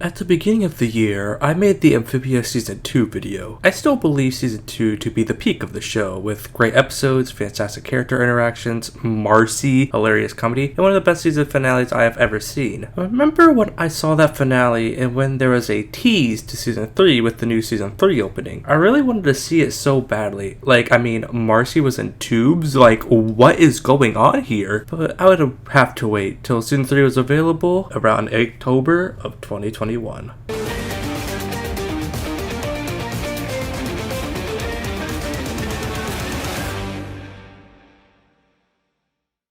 At the beginning of the year, I made the Amphibia Season 2 video. I still believe Season 2 to be the peak of the show, with great episodes, fantastic character interactions, Marcy, hilarious comedy, and one of the best season finales I have ever seen. I remember when I saw that finale and when there was a tease to Season 3 with the new Season 3 opening. I really wanted to see it so badly. Marcy was in tubes? What is going on here? But I would have to wait till Season 3 was available around October of 2021.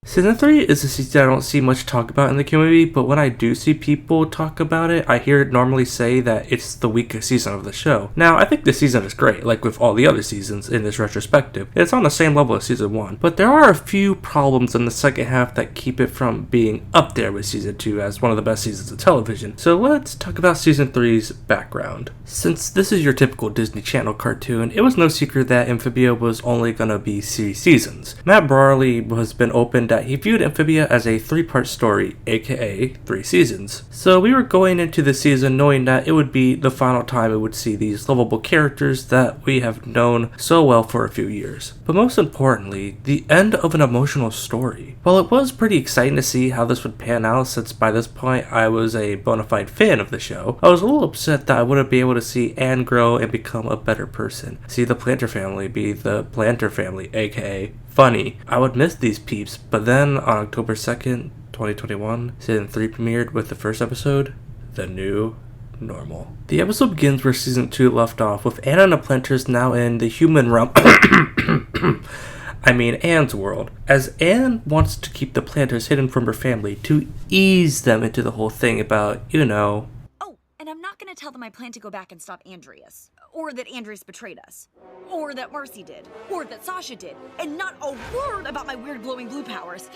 Season 3 is a season I don't see much talk about in the community, but when I do see people talk about it, I hear it normally say that it's the weakest season of the show. Now, I think this season is great, like with all the other seasons in this retrospective. It's on the same level as Season 1, but there are a few problems in the second half that keep it from being up there with Season 2 as one of the best seasons of television. So let's talk about Season 3's background. Since this is your typical Disney Channel cartoon, it was no secret that Amphibia was only gonna be 3 seasons. Matt Braley has been open that he viewed Amphibia as a 3-part story, aka 3 seasons. So we were going into the season knowing that it would be the final time it would see these lovable characters that we have known so well for a few years. But most importantly, the end of an emotional story. While it was pretty exciting to see how this would pan out, since by this point I was a bona fide fan of the show, I was a little upset that I wouldn't be able to see Anne grow and become a better person. See the Planter family be the Planter family, aka funny. I would miss these peeps, but then on October 2nd, 2021, Season 3 premiered with the first episode, The New Normal. The episode begins where Season 2 left off, with Anne and the Planters now in the human realm. Anne's world, as Anne wants to keep the Planters hidden from her family to ease them into the whole thing about, Oh, and I'm not gonna tell them I plan to go back and stop Andreas. Or that Andreas betrayed us. Or that Marcy did. Or that Sasha did. And not a word about my weird glowing blue powers.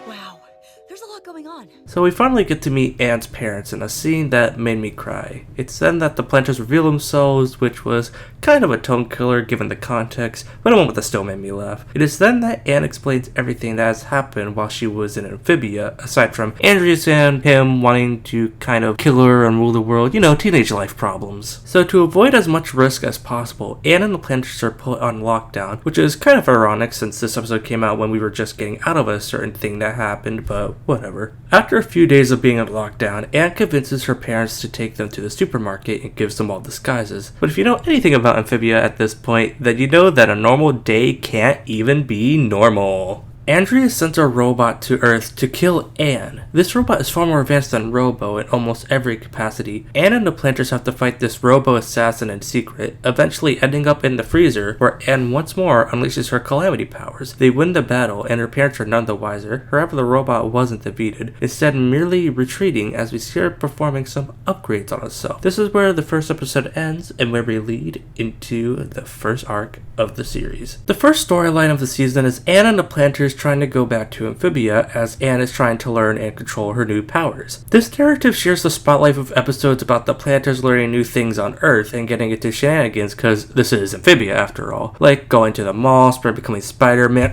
Wow. There's a lot going on. So we finally get to meet Anne's parents in a scene that made me cry. It's then that the Planters reveal themselves, which was kind of a tone killer given the context, but a moment that still made me laugh. It is then that Anne explains everything that has happened while she was in Amphibia, aside from Andreas and him wanting to kind of kill her and rule the world, teenage life problems. So to avoid as much risk as possible, Anne and the Planters are put on lockdown, which is kind of ironic since this episode came out when we were just getting out of a certain thing that happened, but whatever. After a few days of being in lockdown, Anne convinces her parents to take them to the supermarket and gives them all disguises. But if you know anything about Amphibia at this point, then you know that a normal day can't even be normal. Andreas sends a robot to Earth to kill Anne. This robot is far more advanced than Robo in almost every capacity. Anne and the Planters have to fight this Robo assassin in secret, eventually ending up in the freezer, where Anne once more unleashes her calamity powers. They win the battle, and her parents are none the wiser. However, the robot wasn't defeated, instead merely retreating as we see her performing some upgrades on herself. This is where the first episode ends, and where we lead into the first arc of the series. The first storyline of the season is Anne and the Planters trying to go back to Amphibia, as Anne is trying to learn and control her new powers. This narrative shares the spotlight with episodes about the Planters learning new things on Earth and getting into shenanigans, because this is Amphibia after all. Like going to the mall, Spread becoming Spider-Man,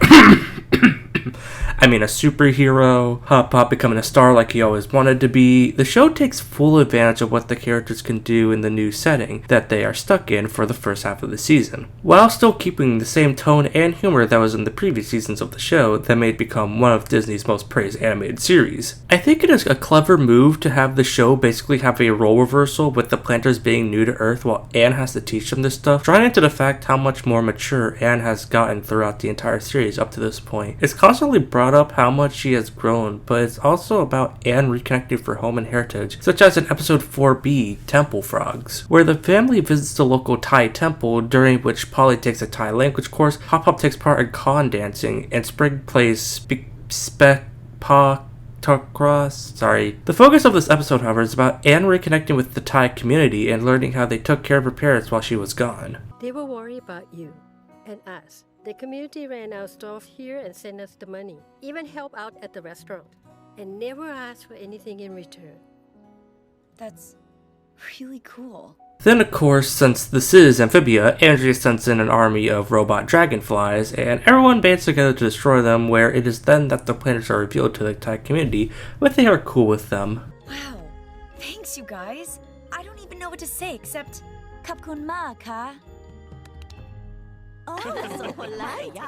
a superhero, Hop Pop becoming a star like he always wanted to be. The show takes full advantage of what the characters can do in the new setting that they are stuck in for the first half of the season, while still keeping the same tone and humor that was in the previous seasons of the show that made it become one of Disney's most praised animated series. I think it is a clever move to have the show basically have a role reversal, with the Planters being new to Earth while Anne has to teach them this stuff, drawing into the fact how much more mature Anne has gotten throughout the entire series up to this point. It's constantly brought up how much she has grown, but it's also about Anne reconnecting for home and heritage, such as in episode 4B, Temple Frogs, where the family visits the local Thai temple, during which Polly takes a Thai language course, Hop Hop takes part in con dancing, and Sprig plays Sorry. The focus of this episode, however, is about Anne reconnecting with the Thai community and learning how they took care of her parents while she was gone. They will worry about you and us. The community ran our stuff here and sent us the money, even help out at the restaurant, and never asked for anything in return. That's really cool. Then, of course, since this is Amphibia, Andreas sends in an army of robot dragonflies, and everyone bands together to destroy them, where it is then that the planets are revealed to the Thai community, but they are cool with them. Wow. Thanks Thanks, you guys. I don't even know what to say except Kapkun Ma ka. so polite.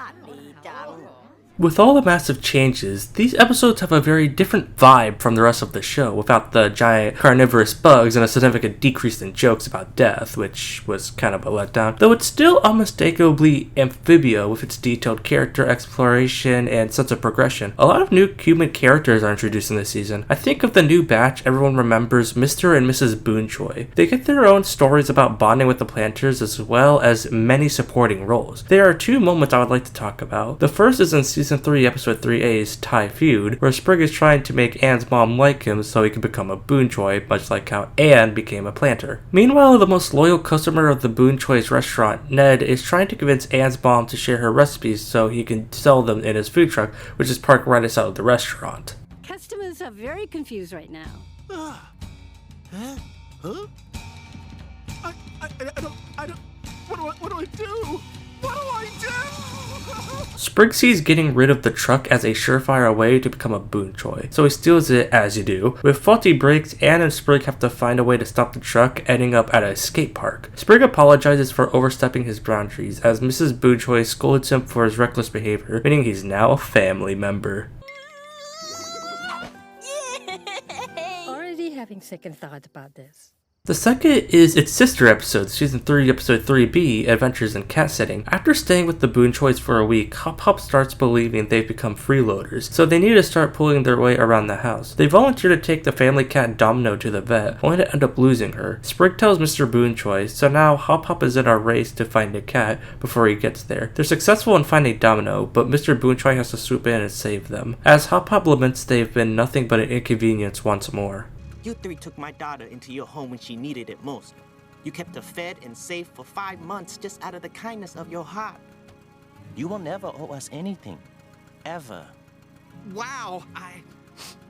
With all the massive changes, these episodes have a very different vibe from the rest of the show, without the giant carnivorous bugs and a significant decrease in jokes about death, which was kind of a letdown, though it's still unmistakably Amphibia with its detailed character exploration and sense of progression. A lot of new human characters are introduced in this season. I think of the new batch, everyone remembers Mr. and Mrs. Boonchoy. They get their own stories about bonding with the planters as well as many supporting roles. There are two moments I would like to talk about. The first is in Season 3, Episode 3A's Thai Feud, where Sprig is trying to make Anne's mom like him so he can become a Boonchoy, much like how Anne became a planter. Meanwhile, the most loyal customer of the Boonchoy's restaurant, Ned, is trying to convince Anne's mom to share her recipes so he can sell them in his food truck, which is parked right outside of the restaurant. Customers are very confused right now. Huh? I don't. What do I do? What do I do? Sprig sees getting rid of the truck as a surefire way to become a Boonchoy, so he steals it as you do. With faulty brakes, Anne and Sprig have to find a way to stop the truck, ending up at a skate park. Sprig apologizes for overstepping his boundaries as Mrs. Boonchoy scolds him for his reckless behavior, meaning he's now a family member. Already having second thoughts about this. The second is its sister episode, Season 3, Episode 3B, Adventures in Cat Sitting. After staying with the Boonchoys for a week, Hop Hop starts believing they've become freeloaders, so they need to start pulling their way around the house. They volunteer to take the family cat Domino to the vet, only to end up losing her. Sprig tells Mr. Boonchoy, so now Hop Hop is in a race to find a cat before he gets there. They're successful in finding Domino, but Mr. Boonchoy has to swoop in and save them. As Hop Hop laments, they've been nothing but an inconvenience once more. You three took my daughter into your home when she needed it most. You kept her fed and safe for 5 months just out of the kindness of your heart. You will never owe us anything. Ever. Wow, I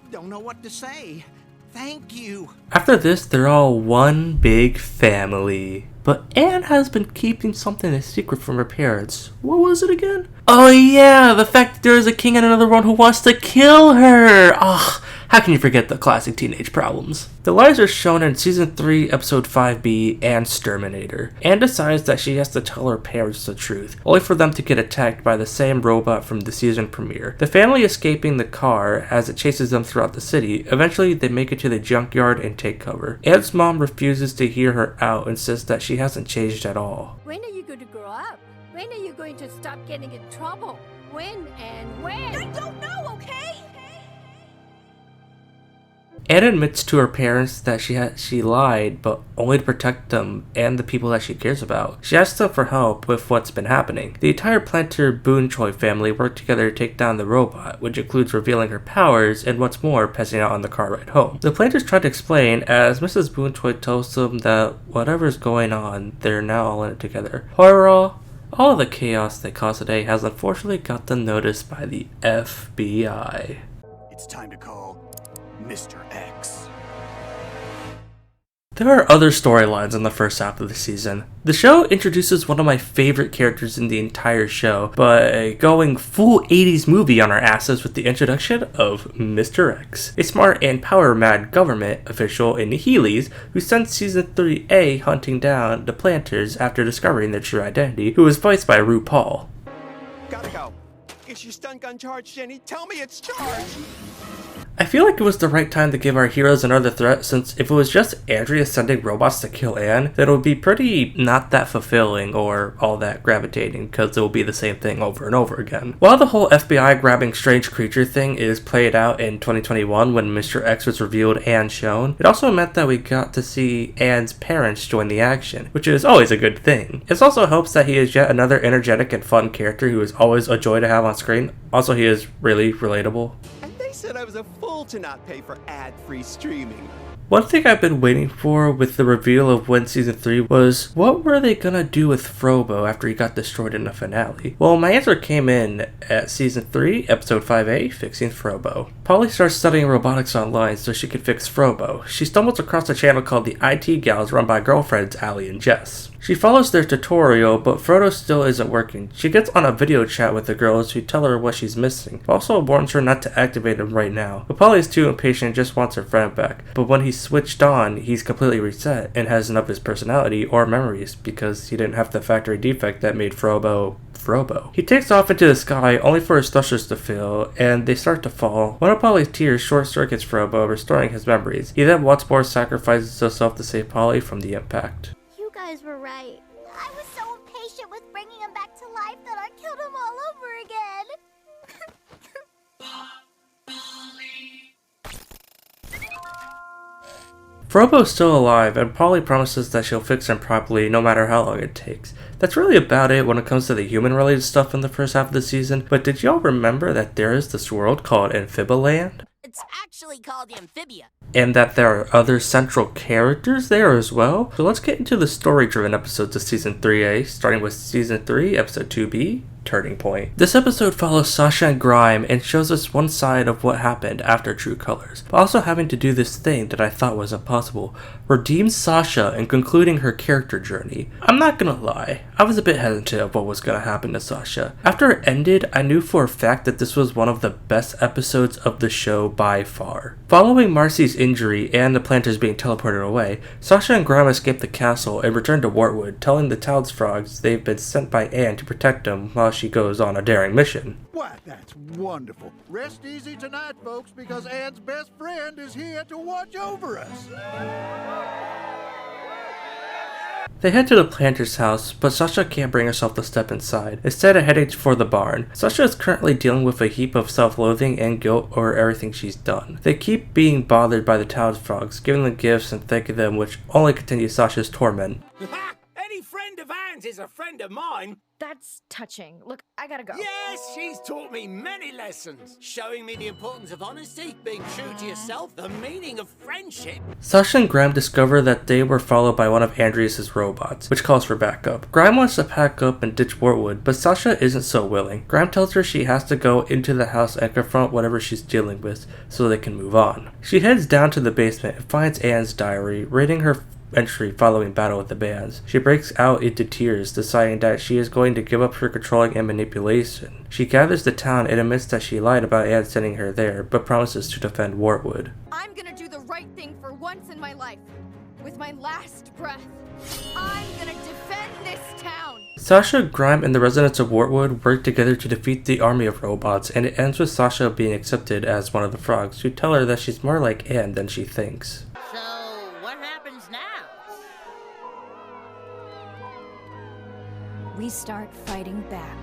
don't know what to say. Thank you. After this, they're all one big family. But Anne has been keeping something a secret from her parents. What was it again? Oh yeah, the fact that there is a king and another one who wants to kill her! Ugh, how can you forget the classic teenage problems? The lies are shown in Season 3, Episode 5B, Anne's Terminator. Anne decides that she has to tell her parents the truth, only for them to get attacked by the same robot from the season premiere. The family escaping the car as it chases them throughout the city. Eventually, they make it to the junkyard and take cover. Anne's mom refuses to hear her out and says that she hasn't changed at all. When are you going to grow up? When are you going to stop getting in trouble? When and when? I don't know, okay? Anne admits to her parents that she lied, but only to protect them and the people that she cares about. She asks them for help with what's been happening. The entire planter Boonchoy family work together to take down the robot, which includes revealing her powers and what's more, passing out on the car ride home. The planters try to explain as Mrs. Boonchoy tells them that whatever's going on, they're now all in it together. Horror! All the chaos they caused today has unfortunately got them noticed by the FBI. It's time to call Mr. X. There are other storylines in the first half of the season. The show introduces one of my favorite characters in the entire show by going full 80s movie on our asses with the introduction of Mr. X, a smart and power-mad government official in Heelys who sends Season 3A hunting down the planters after discovering their true identity, who is voiced by RuPaul. Gotta go. Is your stun gun charged, Jenny? Tell me it's charged! I feel like it was the right time to give our heroes another threat, since if it was just Andrea sending robots to kill Anne, then it would be pretty not that fulfilling or all that gravitating, because it will be the same thing over and over again. While the whole FBI grabbing strange creature thing is played out in 2021 when Mr. X was revealed and shown, it also meant that we got to see Anne's parents join the action, which is always a good thing. It also helps that he is yet another energetic and fun character who is always a joy to have on screen. Also, he is really relatable. Said I was a fool to not pay for ad-free streaming. One thing I've been waiting for with the reveal of when Season 3 was, what were they gonna do with Frobo after he got destroyed in the finale? Well, my answer came in at Season 3, Episode 5A, Fixing Frobo. Polly starts studying robotics online so she can fix Frobo. She stumbles across a channel called the IT Gals run by girlfriends Allie and Jess. She follows their tutorial, but Frodo still isn't working. She gets on a video chat with the girls who tell her what she's missing, but also warns her not to activate him right right now. But Polly is too impatient and just wants her friend back. But when he's switched on, he's completely reset and has none of his personality or memories because he didn't have the factory defect that made Frobo. He takes off into the sky only for his thrusters to fail, and they start to fall. One of Polly's tears short circuits Frobo, restoring his memories. He then once more sacrifices himself to save Polly from the impact. You guys were right. I was so impatient with bringing him back to life that I killed him all over again. Frobo's still alive, and Polly promises that she'll fix him properly no matter how long it takes. That's really about it when it comes to the human-related stuff in the first half of the season, but did y'all remember that there is this world called Amphibiland? It's actually called Amphibia. And that there are other central characters there as well? So let's get into the story-driven episodes of Season 3A, starting with Season 3, Episode 2B, Turning Point. This episode follows Sasha and Grime and shows us one side of what happened after True Colors, but also having to do this thing that I thought was impossible: redeem Sasha and concluding her character journey. I'm not gonna lie, I was a bit hesitant of what was gonna happen to Sasha. After it ended, I knew for a fact that this was one of the best episodes of the show by far. Following Marcy's injury and the planters being teleported away, Sasha and Grime escape the castle and return to Wartwood, telling the townsfrogs they've been sent by Anne to protect them while she goes on a daring mission. Why, that's wonderful. Rest easy tonight, folks, because Anne's best friend is here to watch over us. They head to the planter's house, but Sasha can't bring herself to step inside, instead of heading for the barn. Sasha is currently dealing with a heap of self-loathing and guilt over everything she's done. They keep being bothered by the townsfrogs, giving them gifts and thanking them, which only continues Sasha's torment. Any friend of Anne's is a friend of mine. That's touching. Look, I gotta go. Yes, she's taught me many lessons, showing me the importance of honesty, being true to yourself, the meaning of friendship. Sasha and Grime discover that they were followed by one of Andreas' robots, which calls for backup. Grime wants to pack up and ditch Wartwood, but Sasha isn't so willing. Grime tells her she has to go into the house and confront whatever she's dealing with so they can move on. She heads down to the basement and finds Anne's diary, reading her entry following battle with the bands. She breaks out into tears, deciding that she is going to give up her controlling and manipulation. She gathers the town and admits that she lied about Anne sending her there, but promises to defend Wartwood. I'm gonna do the right thing for once in my life. With my last breath, I'm gonna defend this town! Sasha, Grime, and the residents of Wartwood work together to defeat the army of robots, and it ends with Sasha being accepted as one of the frogs, who tell her that she's more like Anne than she thinks. So, what happens now? We start fighting back.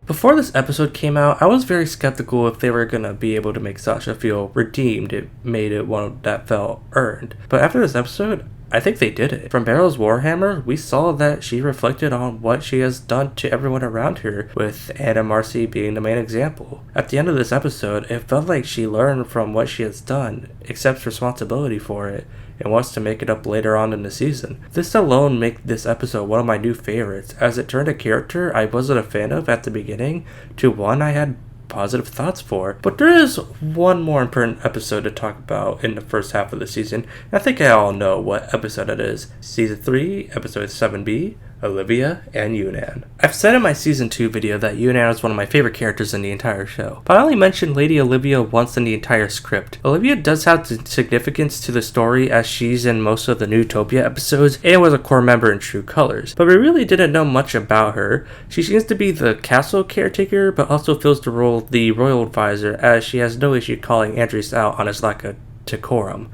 Before this episode came out, I was very skeptical if they were gonna be able to make Sasha feel redeemed. It made it one that felt earned. But after this episode, I think they did it. From Barrel's Warhammer, we saw that she reflected on what she has done to everyone around her, with Anne and Marcy being the main example. At the end of this episode, it felt like she learned from what she has done, accepts responsibility for it, and wants to make it up later on in the season. This alone makes this episode one of my new favorites, as it turned a character I wasn't a fan of at the beginning to one I had positive thoughts for. But there is one more important episode to talk about in the first half of the season. I think I all know what episode it is. Season 3, Episode 7B, Olivia and Yunnan. I've said in my Season 2 video that Yunnan is one of my favorite characters in the entire show, but I only mentioned Lady Olivia once in the entire script. Olivia does have significance to the story, as she's in most of the Newtopia episodes and was a core member in True Colors, but we really didn't know much about her. She seems to be the castle caretaker, but also fills the role of the royal advisor, as she has no issue calling Andres out on his lack of decorum.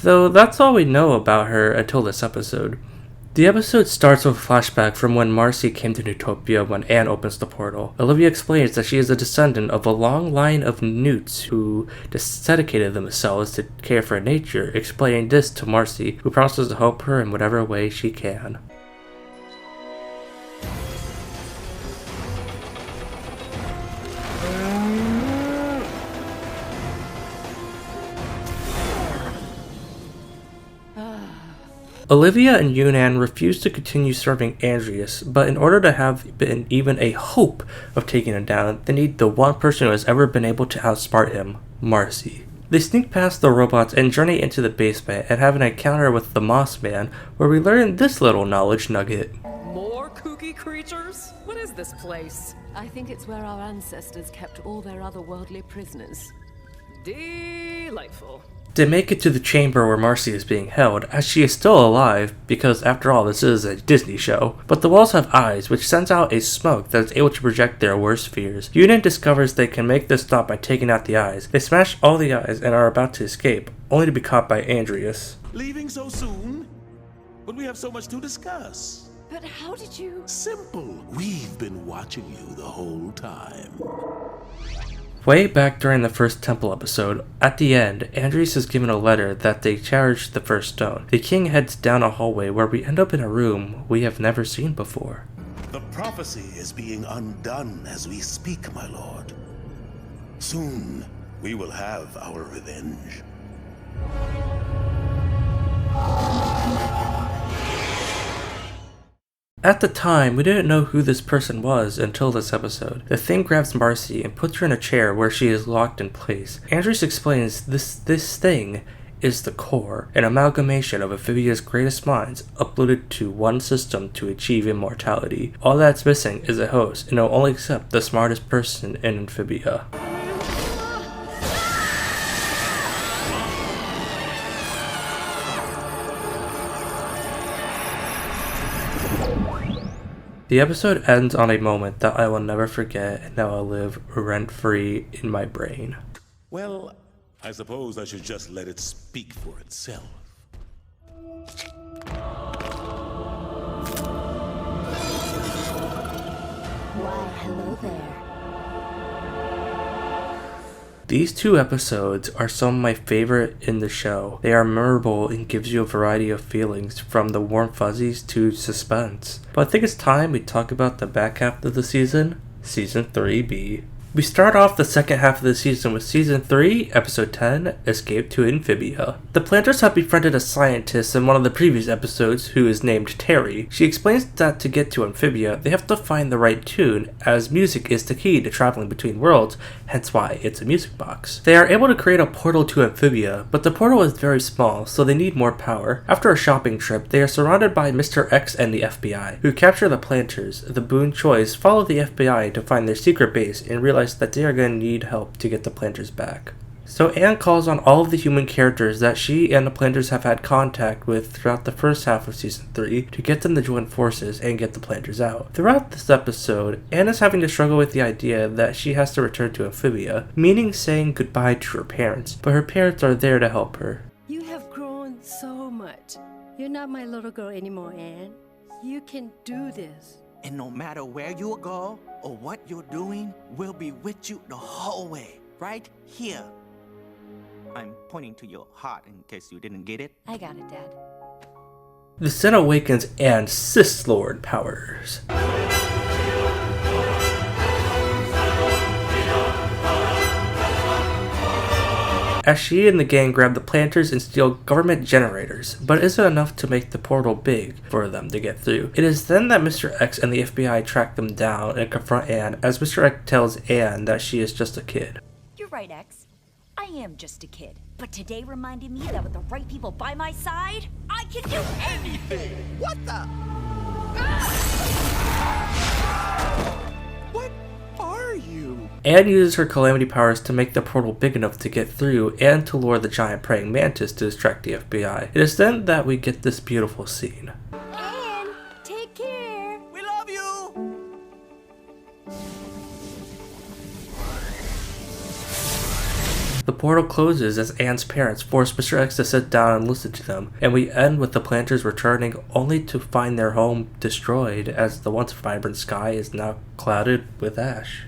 Though that's all we know about her until this episode. The episode starts with a flashback from when Marcy came to Newtopia when Anne opens the portal. Olivia explains that she is a descendant of a long line of newts who dedicated themselves to care for nature, explaining this to Marcy, who promises to help her in whatever way she can. Olivia and Yunnan refuse to continue serving Andreas, but in order to have been even a hope of taking him down, they need the one person who has ever been able to outsmart him, Marcy. They sneak past the robots and journey into the basement and have an encounter with the Moss Man, where we learn this little knowledge nugget. More kooky monkey creatures? What is this place? I think it's where our ancestors kept all their otherworldly prisoners. Delightful. They make it to the chamber where Marcy is being held, as she is still alive, because after all this is a Disney show. But the walls have eyes, which sends out a smoke that is able to project their worst fears. Union discovers they can make this stop by taking out the eyes. They smash all the eyes and are about to escape, only to be caught by Andreas. Leaving so soon? But we have so much to discuss. But how did you... Simple. We've been watching you the whole time. Way back during the first temple episode, at the end, Andreas is given a letter that they charged the first stone. The king heads down a hallway where we end up in a room we have never seen before. The prophecy is being undone as we speak, my lord. Soon, we will have our revenge. At the time, we didn't know who this person was until this episode. The thing grabs Marcy and puts her in a chair where she is locked in place. Andreas explains this thing is the core, an amalgamation of Amphibia's greatest minds uploaded to one system to achieve immortality. All that's missing is a host, and it'll only accept the smartest person in Amphibia. The episode ends on a moment that I will never forget and that will live rent-free in my brain. Well, I suppose I should just let it speak for itself. Why, hello there. These two episodes are some of my favorite in the show. They are memorable and gives you a variety of feelings, from the warm fuzzies to suspense. But I think it's time we talk about the back half of the season, Season 3B. We start off the second half of the season with Season 3, Episode 10, Escape to Amphibia. The planters have befriended a scientist in one of the previous episodes who is named Terry. She explains that to get to Amphibia, they have to find the right tune, as music is the key to traveling between worlds, hence why it's a music box. They are able to create a portal to Amphibia, but the portal is very small, so they need more power. After a shopping trip, they are surrounded by Mr. X and the FBI, who capture the planters. The Boone Choice follow the FBI to find their secret base and realize that they are going to need help to get the planters back. So Anne calls on all of the human characters that she and the planters have had contact with throughout the first half of Season 3 to get them to join forces and get the planters out. Throughout this episode, Anne is having to struggle with the idea that she has to return to Amphibia, meaning saying goodbye to her parents, but her parents are there to help her. You have grown so much. You're not my little girl anymore, Anne. You can do this. And no matter where you go or what you're doing, we'll be with you the whole way, right here. I'm pointing to your heart in case you didn't get it. I got it, Dad. The Sin awakens Anne's Sith Lord powers. As she and the gang grab the planters and steal government generators, but it isn't enough to make the portal big for them to get through. It is then that Mr. X and the FBI track them down and confront Anne, as Mr. X tells Anne that she is just a kid. You're right, X. I am just a kid. But today reminded me that with the right people by my side, I can do anything! What the? What are you? Anne uses her calamity powers to make the portal big enough to get through and to lure the giant praying mantis to distract the FBI. It is then that we get this beautiful scene. Anne, take care. We love you! The portal closes as Anne's parents force Mr. X to sit down and listen to them, and we end with the planters returning only to find their home destroyed as the once vibrant sky is now clouded with ash.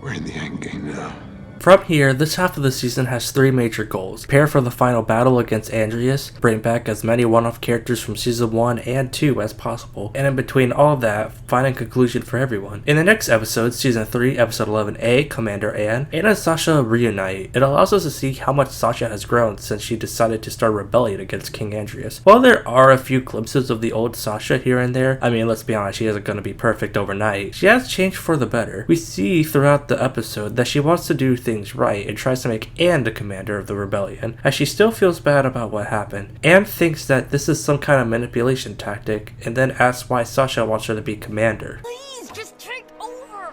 We're in the endgame now. From here, this half of the season has three major goals. Prepare for the final battle against Andreas, bring back as many one-off characters from Season 1 and 2 as possible, and in between all of that, find a conclusion for everyone. In the next episode, Season 3, Episode 11A, Commander Anne and Sasha reunite. It allows us to see how much Sasha has grown since she decided to start rebelling against King Andreas. While there are a few glimpses of the old Sasha here and there, I mean, let's be honest, she isn't going to be perfect overnight. She has changed for the better. We see throughout the episode that she wants to do things things right and tries to make Anne the commander of the rebellion, as she still feels bad about what happened. Anne thinks that this is some kind of manipulation tactic, and then asks why Sasha wants her to be commander. Please, just take over!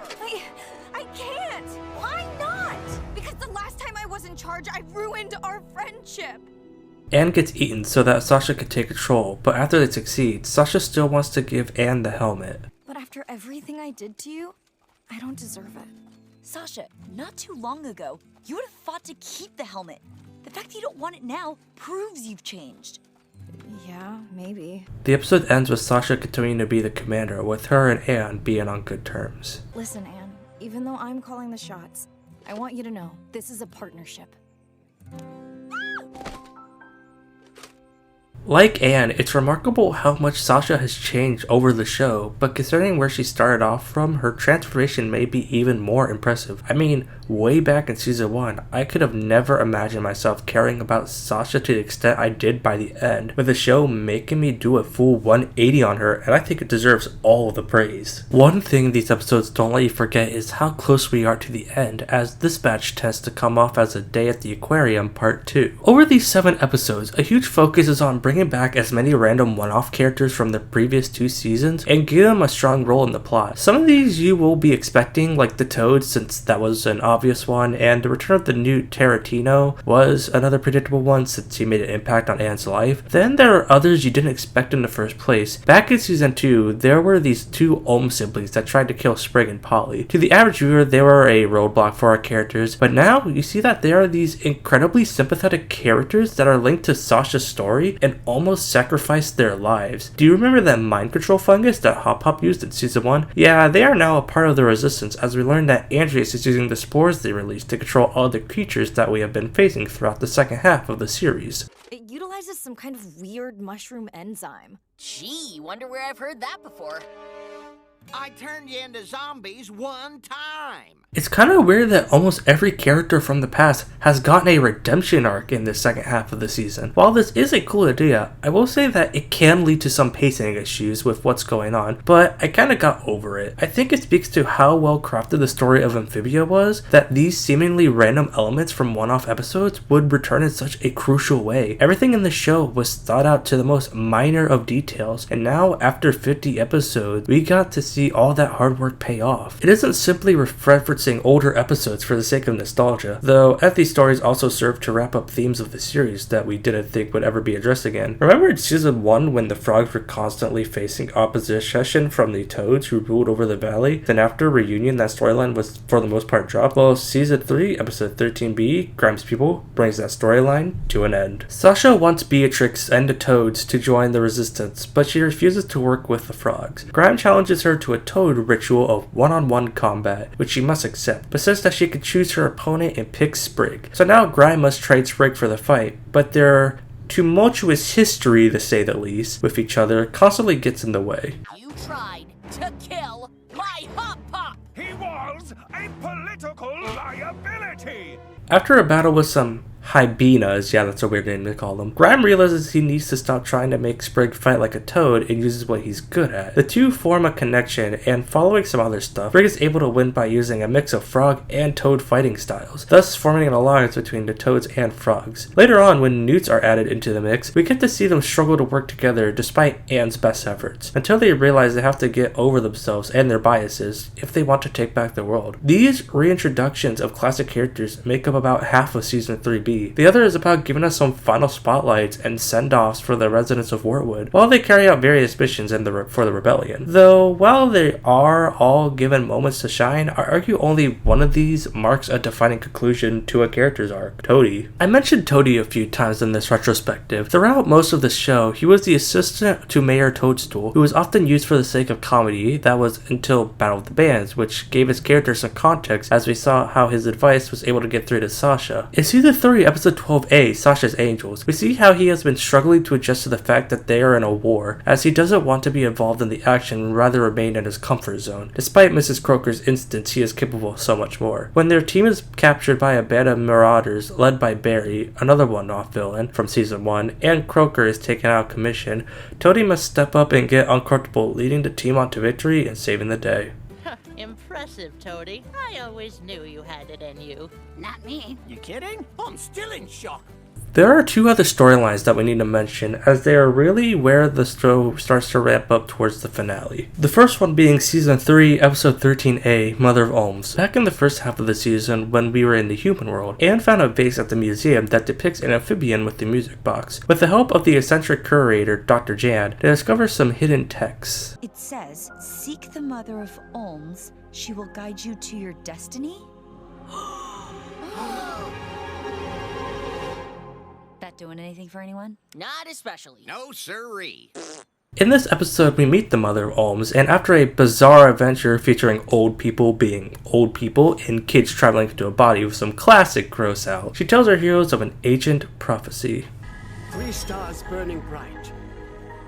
I can't! Why not? Because the last time I was in charge, I ruined our friendship. Anne gets eaten so that Sasha can take control, but after they succeed, Sasha still wants to give Anne the helmet. But after everything I did to you, I don't deserve it. Sasha, not too long ago, you would have fought to keep the helmet. The fact that you don't want it now proves you've changed. Yeah, maybe. The episode ends with Sasha continuing to be the commander, with her and Anne being on good terms. Listen, Anne, even though I'm calling the shots, I want you to know this is a partnership. Like Anne, it's remarkable how much Sasha has changed over the show, but considering where she started off from, her transformation may be even more impressive. I mean, way back in season 1, I could have never imagined myself caring about Sasha to the extent I did by the end, with the show making me do a full 180 on her, and I think it deserves all the praise. One thing these episodes don't let you forget is how close we are to the end, as this batch tends to come off as A Day at the Aquarium Part 2. Over these 7 episodes, a huge focus is on bringing back as many random one-off characters from the previous 2 seasons and give them a strong role in the plot. Some of these you will be expecting, like the Toad, since that was an obvious one, and the return of the Newt Tarantino was another predictable one since he made an impact on Anne's life. Then there are others you didn't expect in the first place. Back in season 2, there were these 2 Olm siblings that tried to kill Sprig and Polly. To the average viewer, they were a roadblock for our characters, but now you see that there are these incredibly sympathetic characters that are linked to Sasha's story and almost sacrificed their lives. Do you remember that mind control fungus that Hop Hop used in season 1? Yeah, they are now a part of the resistance, as we learn that Andreas is using the spores they released to control all the creatures that we have been facing throughout the second half of the series. It utilizes some kind of weird mushroom enzyme. Gee, wonder where I've heard that before. I turned you into zombies one time. It's kind of weird that almost every character from the past has gotten a redemption arc in this second half of the season. While this is a cool idea, I will say that it can lead to some pacing issues with what's going on, but I kind of got over it. I think it speaks to how well crafted the story of Amphibia was, that these seemingly random elements from one-off episodes would return in such a crucial way. Everything in the show was thought out to the most minor of details, and now after 50 episodes, we got to see all that hard work pay off. It isn't simply referencing older episodes for the sake of nostalgia, though as these stories also serve to wrap up themes of the series that we didn't think would ever be addressed again. Remember in season 1 when the frogs were constantly facing opposition from the toads who ruled over the valley? Then after reunion, that storyline was for the most part dropped. Well, season 3, episode 13b, Grimes People, brings that storyline to an end. Sasha wants Beatrix and the toads to join the resistance, but she refuses to work with the frogs. Grime challenges her to a toad ritual of one-on-one combat, which she must accept, but says that she can choose her opponent and pick Sprig. So now Grime must trade Sprig for the fight, but their tumultuous history, to say the least, with each other constantly gets in the way. You tried to kill my Hop Pop! He was a political liability! After a battle with some hyenas, yeah, that's a weird name to call them, Grime realizes he needs to stop trying to make Sprig fight like a toad and uses what he's good at. The two form a connection, and following some other stuff, Sprig is able to win by using a mix of frog and toad fighting styles, thus forming an alliance between the toads and frogs. Later on, when newts are added into the mix, we get to see them struggle to work together despite Anne's best efforts, until they realize they have to get over themselves and their biases if they want to take back the world. These reintroductions of classic characters make up about half of season 3B. The other is about giving us some final spotlights and send-offs for the residents of Wartwood, while they carry out various missions for the rebellion. Though, while they are all given moments to shine, I argue only one of these marks a defining conclusion to a character's arc, Toady. I mentioned Toady a few times in this retrospective. Throughout most of the show, he was the assistant to Mayor Toadstool, who was often used for the sake of comedy. That was until Battle of the Bands, which gave his character some context as we saw how his advice was able to get through to Sasha. In season 3, episode 12a, Sasha's Angels, we see how he has been struggling to adjust to the fact that they are in a war, as he doesn't want to be involved in the action and rather remain in his comfort zone. Despite Mrs. Croker's instance, he is capable of so much more. When their team is captured by a band of marauders led by Barry, another one-off villain from season 1, and Croker is taken out of commission, Toady must step up and get uncomfortable, leading the team on to victory and saving the day. Impressive, Toadie. I always knew you had it in you. Not me. You kidding? I'm still in shock. There are two other storylines that we need to mention, as they are really where the show starts to ramp up towards the finale. The first one being Season 3, Episode 13A, Mother of Olms. Back in the first half of the season, when we were in the human world, Anne found a vase at the museum that depicts an amphibian with the music box. With the help of the eccentric curator, Dr. Jan, they discover some hidden texts. It says, "Seek the Mother of Olms. She will guide you to your destiny." That doing anything for anyone? Not especially. No siree. In this episode, we meet the Mother of Olms, and after a bizarre adventure featuring old people being old people and kids traveling into a body with some classic gross out, she tells our heroes of an ancient prophecy. 3 stars burning bright,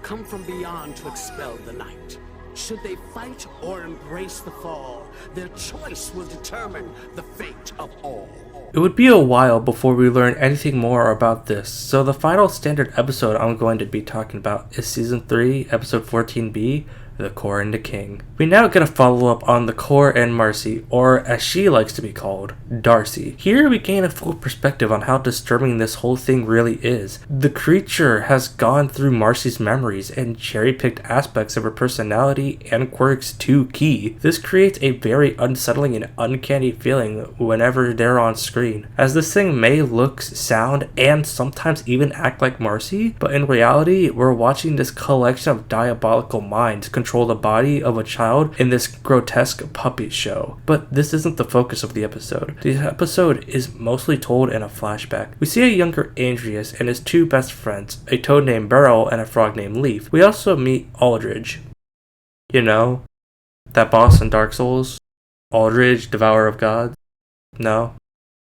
come from beyond to expel the night. Should they fight or embrace the fall, their choice will determine the fate of all. It would be a while before we learn anything more about this, so the final standard episode I'm going to be talking about is Season 3, Episode 14B, The Core and the King. We now get a follow-up on the Core and Marcy, or as she likes to be called, Darcy. Here we gain a full perspective on how disturbing this whole thing really is. The creature has gone through Marcy's memories and cherry-picked aspects of her personality and quirks to key. This creates a very unsettling and uncanny feeling whenever they're on screen, as this thing may look, sound, and sometimes even act like Marcy, but in reality, we're watching this collection of diabolical minds control the body of a child in this grotesque puppet show. But this isn't the focus of the episode. The episode is mostly told in a flashback. We see a younger Andreas and his 2 best friends, a toad named Beryl and a frog named Leaf. We also meet Aldridge. You know, that boss in Dark Souls? Aldridge, Devourer of Gods? No?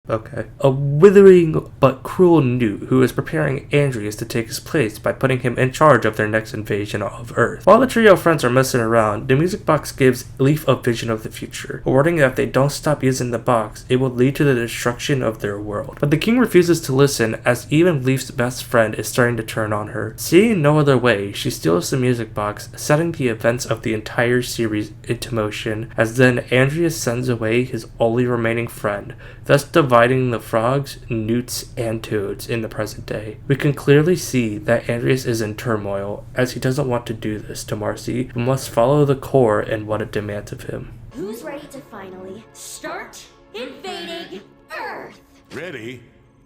Okay. A withering but cruel newt who is preparing Andreas to take his place by putting him in charge of their next invasion of Earth. While the trio of friends are messing around, the music box gives Leaf a vision of the future, a warning that if they don't stop using the box, it will lead to the destruction of their world. But the king refuses to listen, as even Leaf's best friend is starting to turn on her. Seeing no other way, she steals the music box, setting the events of the entire series into motion, as then Andreas sends away his only remaining friend, thus dividing the frogs, newts, and toads in the present day. We can clearly see that Andreas is in turmoil, as he doesn't want to do this to Marcy, but must follow the core and what it demands of him. Who's ready to finally start invading Earth? Ready?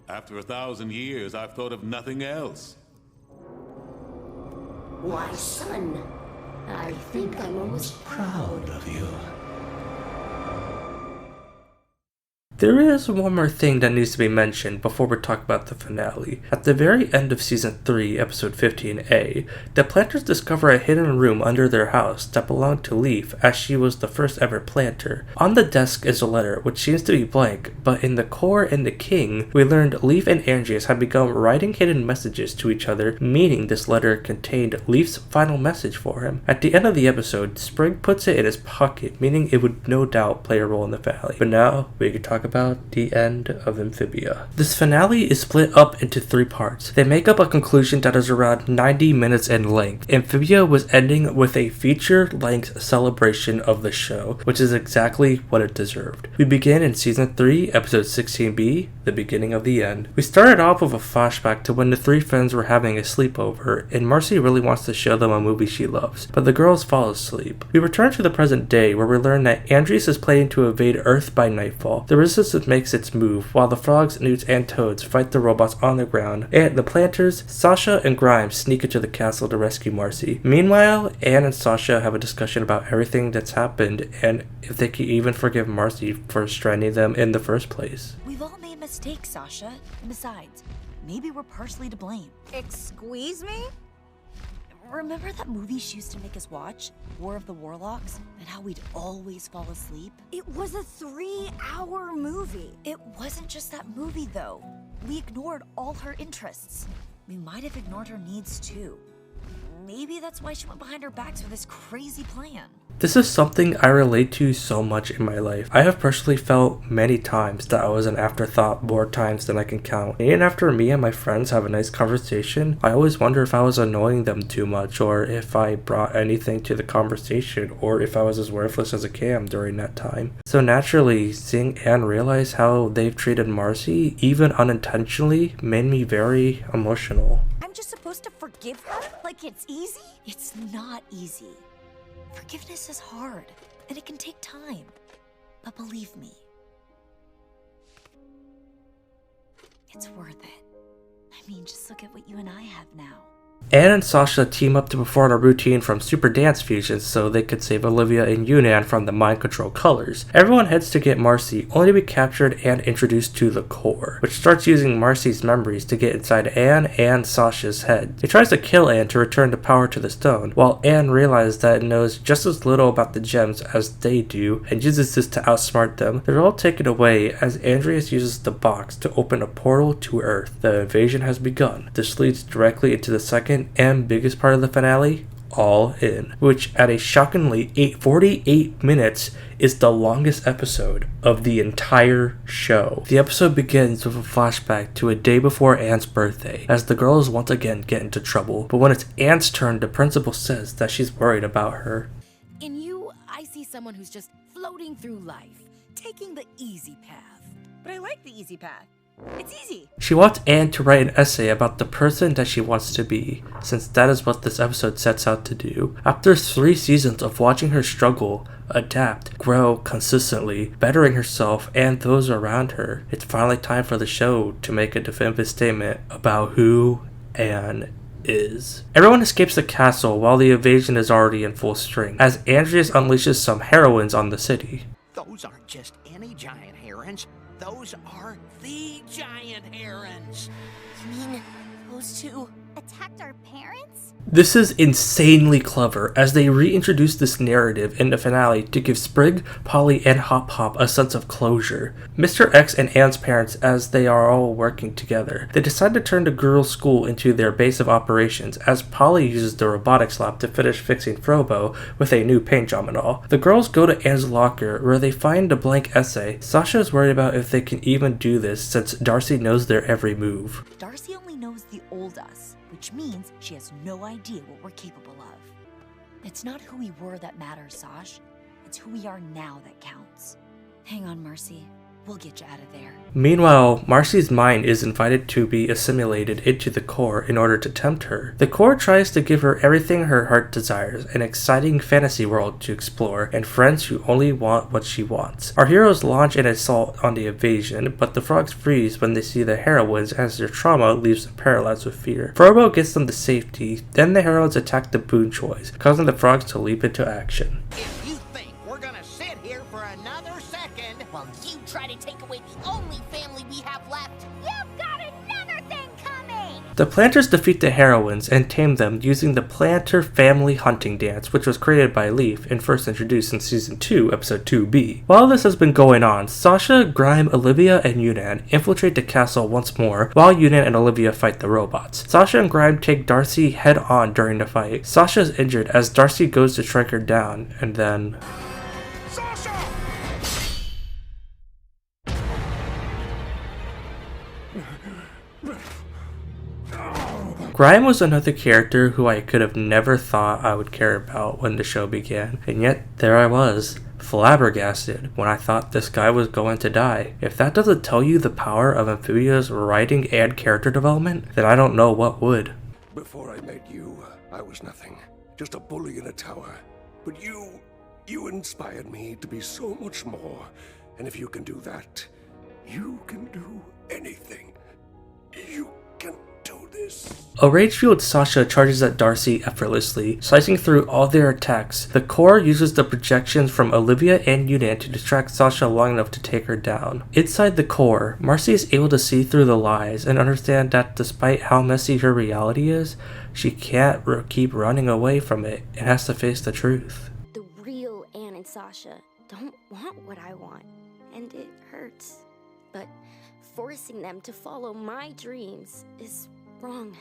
After 1,000 years, I've thought of nothing else. Why, son, I think I'm almost proud of you. There is one more thing that needs to be mentioned before we talk about the finale. At the very end of Season 3, Episode 15A, the planters discover a hidden room under their house that belonged to Leaf, as she was the first ever planter. On the desk is a letter, which seems to be blank, but in The Core and the King, we learned Leaf and Andreas had begun writing hidden messages to each other, meaning this letter contained Leaf's final message for him. At the end of the episode, Sprig puts it in his pocket, meaning it would no doubt play a role in the finale. But now, we can talk about the end of Amphibia. This finale is split up into 3 parts. They make up a conclusion that is around 90 minutes in length. Amphibia was ending with a feature-length celebration of the show, which is exactly what it deserved. We begin in Season 3, Episode 16B, the beginning of the end. We started off with a flashback to when the 3 friends were having a sleepover, and Marcy really wants to show them a movie she loves, but the girls fall asleep. We return to the present day, where we learn that Andreas is planning to invade Earth by nightfall. The resistance makes its move, while the frogs, newts, and toads fight the robots on the ground, and the planters, Sasha and Grimes, sneak into the castle to rescue Marcy. Meanwhile, Anne and Sasha have a discussion about everything that's happened, and if they can even forgive Marcy for stranding them in the first place. We've all made mistakes, Sasha. And besides, maybe we're partially to blame. Excuse me? Remember that movie she used to make us watch? War of the Warlocks? And how we'd always fall asleep? It was a 3-hour movie. It wasn't just that movie, though. We ignored all her interests. We might have ignored her needs, too. Maybe that's why she went behind our backs with this crazy plan. This is something I relate to so much in my life. I have personally felt many times that I was an afterthought, more times than I can count. And even after me and my friends have a nice conversation, I always wonder if I was annoying them too much, or if I brought anything to the conversation, or if I was as worthless as a cam during that time. So naturally, seeing Anne realize how they've treated Marcy, even unintentionally, made me very emotional. I'm just supposed to forgive her? Like it's easy? It's not easy. Forgiveness is hard, and it can take time. But believe me, it's worth it. I mean, just look at what you and I have now. Anne and Sasha team up to perform a routine from Super Dance Fusion so they could save Olivia and Yunnan from the mind control colors. Everyone heads to get Marcy, only to be captured and introduced to the core, which starts using Marcy's memories to get inside Anne and Sasha's head. It tries to kill Anne to return the power to the stone, while Anne realizes that it knows just as little about the gems as they do and uses this to outsmart them. They're all taken away as Andreas uses the box to open a portal to Earth. The invasion has begun. This leads directly into the second and biggest part of the finale, All In, which at a shockingly 48 minutes is the longest episode of the entire show. The episode begins with a flashback to a day before Anne's birthday, as the girls once again get into trouble. But when it's Anne's turn, the principal says that she's worried about her. In you, I see someone who's just floating through life, taking the easy path. But I like the easy path. It's easy. She wants Anne to write an essay about the person that she wants to be, since that is what this episode sets out to do. After 3 seasons of watching her struggle, adapt, grow consistently, bettering herself and those around her, it's finally time for the show to make a definitive statement about who Anne is. Everyone escapes the castle while the invasion is already in full swing, as Andreas unleashes some heroines on the city. Those aren't just any giant herons. Those are the giant herons. You mean those two attacked our parents? This is insanely clever, as they reintroduce this narrative in the finale to give Sprig, Polly, and Hop Hop a sense of closure. Mr. X and Anne's parents, as they are all working together, they decide to turn the girls' school into their base of operations, as Polly uses the robotics lab to finish fixing Frobo with a new paint job and all. The girls go to Anne's locker, where they find a blank essay. Sasha is worried about if they can even do this, since Darcy knows their every move. Darcy only knows the old us, which means she has no idea what we're capable of. It's not who we were that matters, Sash. It's who we are now that counts. Hang on, Marcy. We'll get you out of there. Meanwhile, Marcy's mind is invited to be assimilated into the core in order to tempt her. The core tries to give her everything her heart desires, an exciting fantasy world to explore, and friends who only want what she wants. Our heroes launch an assault on the invasion, but the frogs freeze when they see the heroines as their trauma leaves them paralyzed with fear. Frobo gets them to safety, then the heroines attack the Boon Choys, causing the frogs to leap into action. If you think we're gonna sit here for another second, While you try to take away the only family we have left, You've got another thing coming! The planters defeat the heroines and tame them using the Planter Family Hunting Dance, which was created by Leaf and first introduced in Season 2, Episode 2B. While this has been going on, Sasha, Grime, Olivia, and Yunnan infiltrate the castle once more, while Yunnan and Olivia fight the robots. Sasha and Grime take Darcy head on during the fight. Sasha is injured as Darcy goes to strike her down, and then... Grime was another character who I could have never thought I would care about when the show began, and yet there I was, flabbergasted when I thought this guy was going to die. If that doesn't tell you the power of Amphibia's writing and character development, then I don't know what would. Before I met you, I was nothing, just a bully in a tower. But you inspired me to be so much more, and if you can do that, you can do anything. You can do this. A rage-fueled Sasha charges at Darcy effortlessly, slicing through all their attacks. The core uses the projections from Olivia and Yunnan to distract Sasha long enough to take her down. Inside the core, Marcy is able to see through the lies and understand that despite how messy her reality is, she can't keep running away from it and has to face the truth. The real Anne and Sasha don't want what I want, and it hurts. But forcing them to follow my dreams is wrong.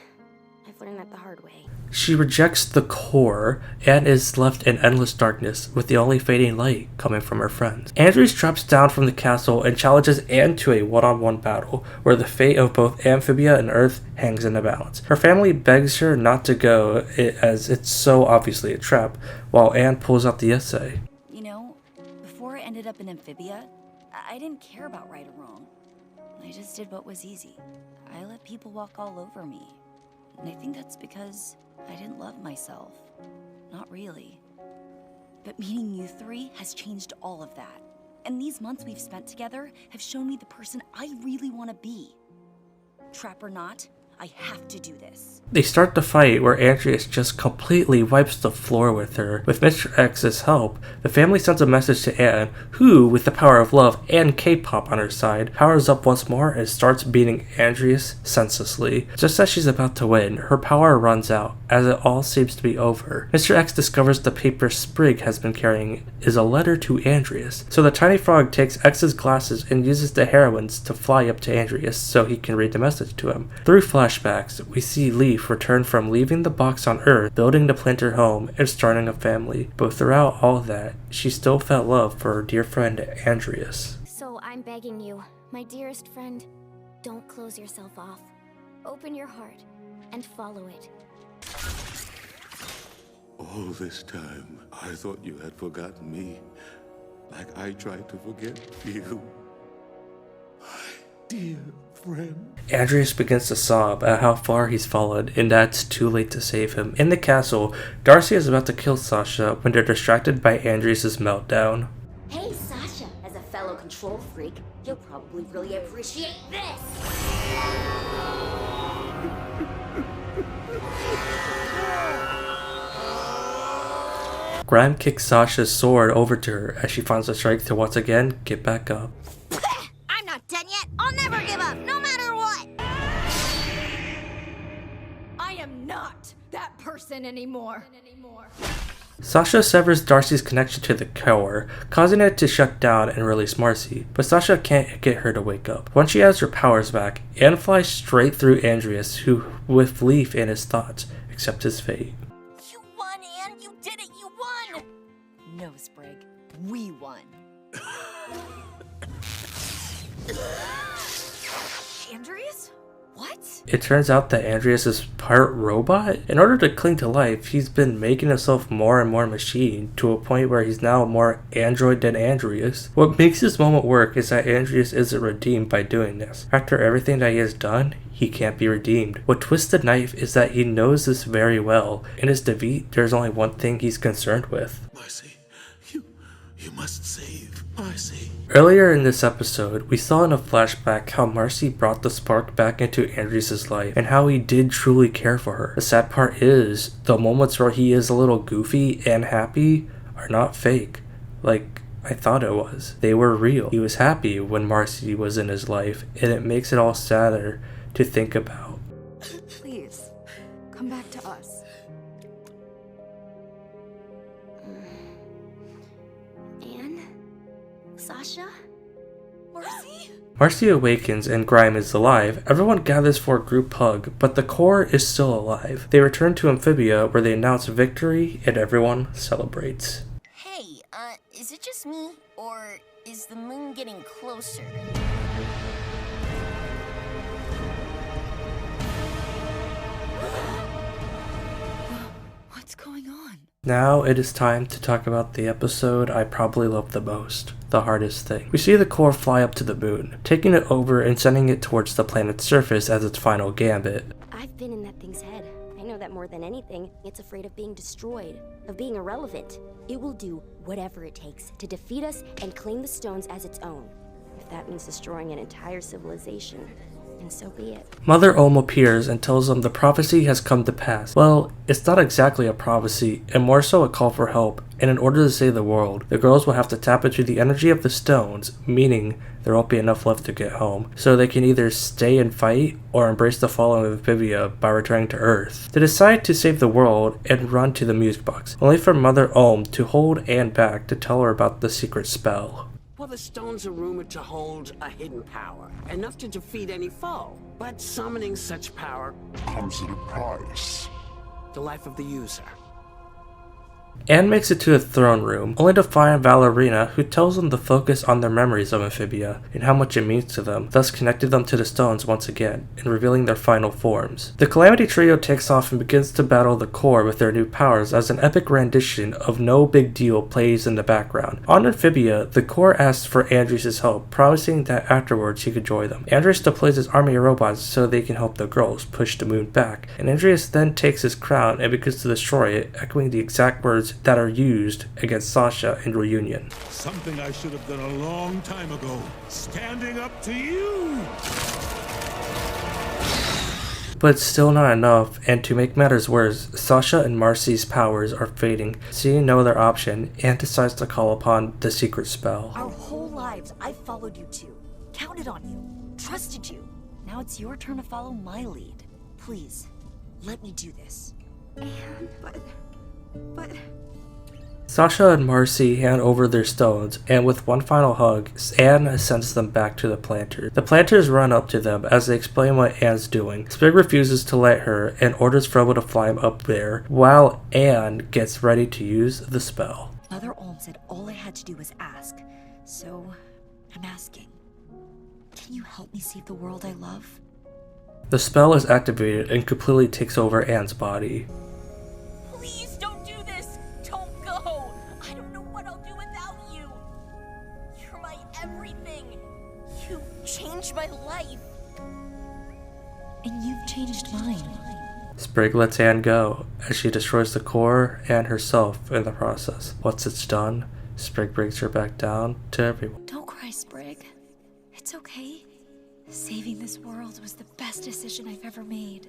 I've learned that the hard way. She rejects the core and is left in endless darkness with the only fading light coming from her friends. Andres drops down from the castle and challenges Anne to a one-on-one battle where the fate of both Amphibia and Earth hangs in the balance. Her family begs her not to go as it's so obviously a trap, while Anne pulls out the essay. You know, before I ended up in Amphibia, I didn't care about right or wrong. I just did what was easy. I let people walk all over me. And I think that's because I didn't love myself. Not really. But meeting you three has changed all of that. And these months we've spent together have shown me the person I really want to be. Trap or not, I have to do this. They start the fight where Andreas just completely wipes the floor with her. With Mr. X's help, the family sends a message to Anne, who, with the power of love and K-pop on her side, powers up once more and starts beating Andreas senselessly. Just as she's about to win, her power runs out, as it all seems to be over. Mr. X discovers the paper Sprig has been carrying is a letter to Andreas. So the tiny frog takes X's glasses and uses the heroines to fly up to Andreas so he can read the message to him. Through flashbacks, we see Leaf return from leaving the box on Earth, building the planter home, and starting a family. But throughout all that, she still felt love for her dear friend Andreas. So I'm begging you, my dearest friend, don't close yourself off. Open your heart and follow it. All this time, I thought you had forgotten me, like I tried to forget you. My dear friend. Andreas begins to sob at how far he's fallen, and that it's too late to save him. In the castle, Darcy is about to kill Sasha when they're distracted by Andreas' meltdown. Hey, Sasha, as a fellow control freak, you'll probably really appreciate this. Grime kicks Sasha's sword over to her as she finds the strength to once again get back up. I'm not done yet. I'll never give up, no matter what. I am not that person anymore. Sasha severs Darcy's connection to the core, causing it to shut down and release Marcy, but Sasha can't get her to wake up. Once she has her powers back, Anne flies straight through Andreas, who, with Leaf in his thoughts, accepts his fate. You won, Anne! You did it! You won! No, Sprig. We won. Andreas? What? It turns out that Andreas is part robot. In order to cling to life, he's been making himself more and more machine, to a point where he's now more android than Andreas. What makes this moment work is that Andreas isn't redeemed by doing this. After everything that he has done, he can't be redeemed. What twists the knife is that he knows this very well. In his defeat, there's only one thing he's concerned with. Marcy, you must save Marcy. Earlier in this episode, we saw in a flashback how Marcy brought the spark back into Andreas' life and how he did truly care for her. The sad part is, the moments where he is a little goofy and happy are not fake, like I thought it was. They were real. He was happy when Marcy was in his life, and it makes it all sadder to think about. Please, come back to us. Anne? Sasha? Marcy? Marcy awakens and Grime is alive. Everyone gathers for a group hug, but the core is still alive. They return to Amphibia where they announce victory and everyone celebrates. Hey, is it just me? Or is the moon getting closer? What's going on? Now it is time to talk about the episode I probably love the most, the hardest thing. We see the core fly up to the moon, taking it over and sending it towards the planet's surface as its final gambit. I've been in that thing's head. I know that more than anything, it's afraid of being destroyed, of being irrelevant. It will do whatever it takes to defeat us and claim the stones as its own. If that means destroying an entire civilization, and so be it. Mother Ohm appears and tells them the prophecy has come to pass. Well, it's not exactly a prophecy, and more so a call for help, and in order to save the world, the girls will have to tap into the energy of the stones, meaning there won't be enough left to get home, so they can either stay and fight, or embrace the fall of Amphibia by returning to Earth. They decide to save the world and run to the music box, only for Mother Ohm to hold Anne back to tell her about the secret spell. Well, the stones are rumored to hold a hidden power, enough to defeat any foe. But summoning such power comes at a price. The life of the user. Anne makes it to the throne room, only to find Valerina, who tells them to focus on their memories of Amphibia and how much it means to them, thus connecting them to the stones once again, and revealing their final forms. The Calamity Trio takes off and begins to battle the core with their new powers as an epic rendition of No Big Deal plays in the background. On Amphibia, the core asks for Andres' help, promising that afterwards he could join them. Andres deploys his army of robots so they can help the girls push the moon back, and Andres then takes his crown and begins to destroy it, echoing the exact words that are used against Sasha in Reunion. Something I should have done a long time ago. Standing up to you! But it's still not enough, and to make matters worse, Sasha and Marcy's powers are fading. Seeing no other option, Anne decides to call upon the secret spell. Our whole lives, I've followed you two, counted on you, trusted you. Now it's your turn to follow my lead. Please, let me do this. Anne, but... Sasha and Marcy hand over their stones, and with one final hug, Anne sends them back to the planters. The planters run up to them as they explain what Anne's doing. Sprig refuses to let her and orders Frobo to fly him up there, while Anne gets ready to use the spell. Mother Olm said all I had to do was ask, so I'm asking. Can you help me save the world I love? The spell is activated and completely takes over Anne's body. Please don't do this! Don't go! I don't know what I'll do without you! You're my everything! You changed my life! And you've changed mine. Sprig lets Anne go, as she destroys the core and herself in the process. Once it's done, Sprig brings her back down to everyone. Don't cry, Sprig. It's okay. Saving this world was the best decision I've ever made.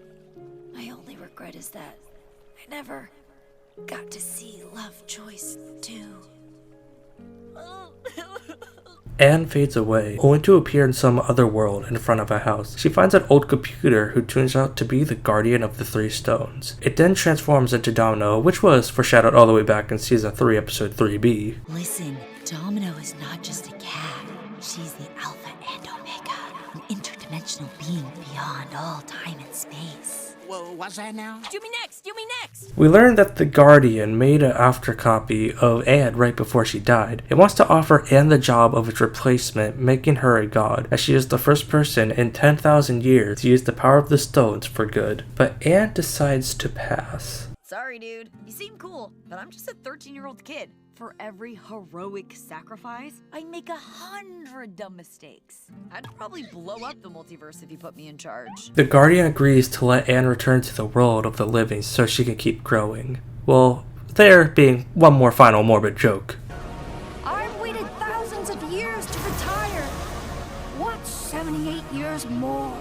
My only regret is that I never got to see Lovejoy's too. Anne fades away, only to appear in some other world in front of a house. She finds an old computer who turns out to be the guardian of the three stones. It then transforms into Domino, which was foreshadowed all the way back in Season 3, Episode 3B. Listen, Domino is not just a cat. She's the Alpha and Omega, an interdimensional being beyond all time and space. Well, what's that now? Do me next! Do me next! We learned that the Guardian made an after copy of Anne right before she died. It wants to offer Anne the job of its replacement, making her a god, as she is the first person in 10,000 years to use the power of the stones for good. But Anne decides to pass. Sorry, dude. You seem cool, but I'm just a 13-year-old kid. For every heroic sacrifice, I make 100 dumb mistakes. I'd probably blow up the multiverse if you put me in charge. The Guardian agrees to let Anne return to the world of the living so she can keep growing. Well, there being one more final morbid joke. I've waited thousands of years to retire. What's 78 years more?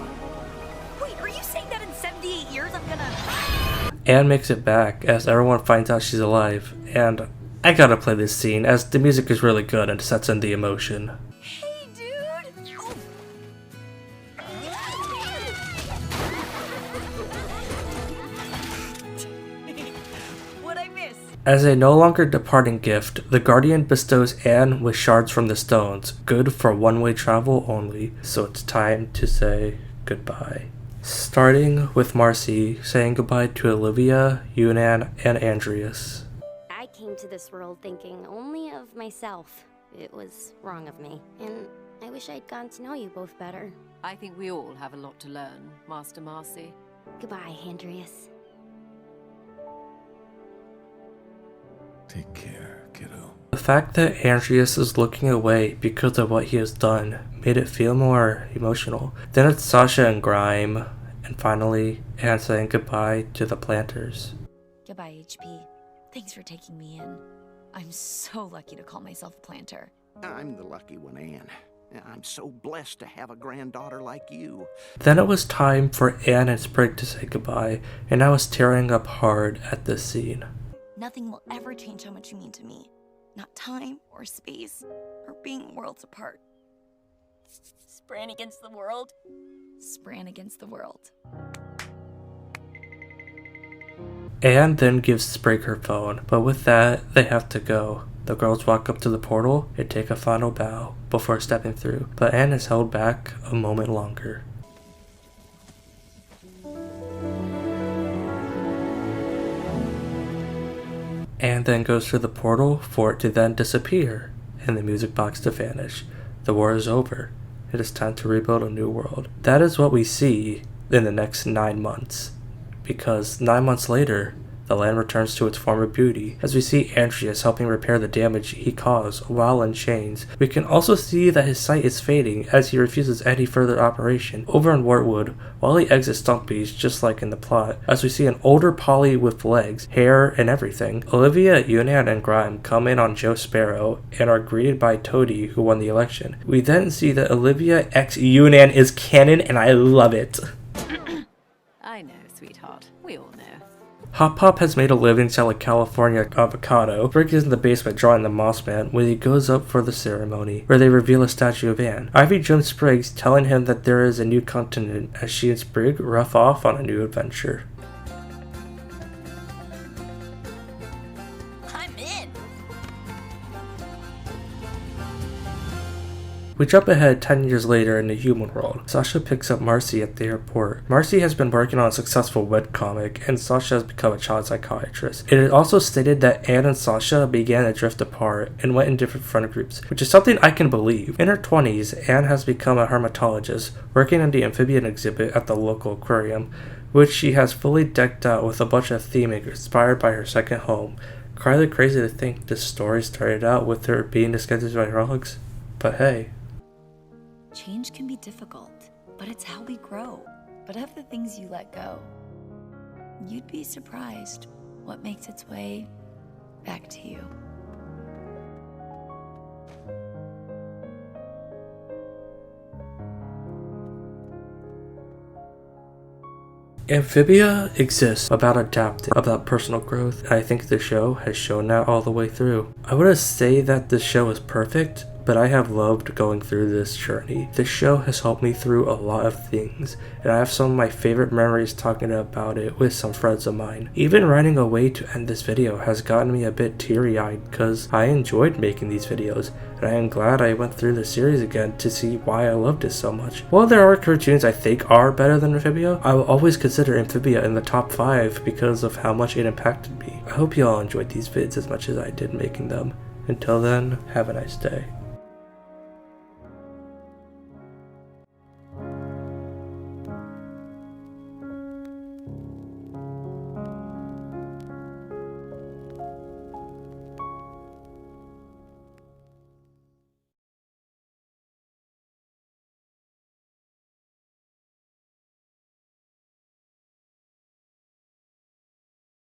Wait, are you saying that in 78 years I'm gonna... Anne makes it back as everyone finds out she's alive, and I gotta play this scene as the music is really good and sets in the emotion. Hey, dude! Oh. What'd I miss? As a no longer departing gift, the Guardian bestows Anne with shards from the stones, good for one-way travel only, so it's time to say goodbye. Starting with Marcy saying goodbye to Olivia, Yunnan, and Andreas. I came to this world thinking only of myself. It was wrong of me, and I wish I'd gotten to know you both better. I think we all have a lot to learn, Master Marcy. Goodbye, Andreas. Take care, kiddo. The fact that Andreas is looking away because of what he has done made it feel more emotional. Then it's Sasha and Grime, and finally Anne saying goodbye to the planters. Goodbye, HP. Thanks for taking me in. I'm so lucky to call myself a planter. I'm the lucky one, Anne. I'm so blessed to have a granddaughter like you. Then it was time for Anne and Sprig to say goodbye, and I was tearing up hard at this scene. Nothing will ever change how much you mean to me. Not time or space or being worlds apart. Spran against the world. Spran against the world. Anne then gives Sprig her phone, but with that, they have to go. The girls walk up to the portal and take a final bow before stepping through, but Anne is held back a moment longer. Anne then goes through the portal for it to then disappear, and the music box to vanish. The war is over. It is time to rebuild a new world. That is what we see in the next 9 months, because 9 months later, the land returns to its former beauty, as we see Andreas helping repair the damage he caused while in chains. We can also see that his sight is fading as he refuses any further operation. Over in Wartwood, Wally exits Stumpy's just like in the plot, as we see an older Polly with legs, hair, and everything. Olivia, Unan, and Grime come in on Joe Sparrow and are greeted by Toadie, who won the election. We then see that Olivia x Unan is canon, and I love it. I know, sweetheart. We all know. Hop Pop has made a living selling California avocado. Rick is in the basement drawing the Moss Man when he goes up for the ceremony, where they reveal a statue of Anne. Ivy jumps Spriggs, telling him that there is a new continent, as she and Sprig rough off on a new adventure. We jump ahead 10 years later in the human world. Sasha picks up Marcy at the airport. Marcy has been working on a successful webcomic, and Sasha has become a child psychiatrist. It is also stated that Anne and Sasha began to drift apart and went in different friend groups, which is something I can believe. In her 20s, Anne has become a hermatologist, working in the amphibian exhibit at the local aquarium, which she has fully decked out with a bunch of theming inspired by her second home. Kinda crazy to think this story started out with her being disguised by frogs, but hey. Change can be difficult, but it's how we grow. But of the things you let go, you'd be surprised what makes its way back to you. Amphibia exists about adapting, about personal growth, and I think the show has shown that all the way through. I wouldn't say that the show is perfect, but I have loved going through this journey. This show has helped me through a lot of things, and I have some of my favorite memories talking about it with some friends of mine. Even running away to end this video has gotten me a bit teary-eyed because I enjoyed making these videos, and I am glad I went through the series again to see why I loved it so much. While there are cartoons I think are better than Amphibia, I will always consider Amphibia in the top 5 because of how much it impacted me. I hope you all enjoyed these vids as much as I did making them. Until then, have a nice day.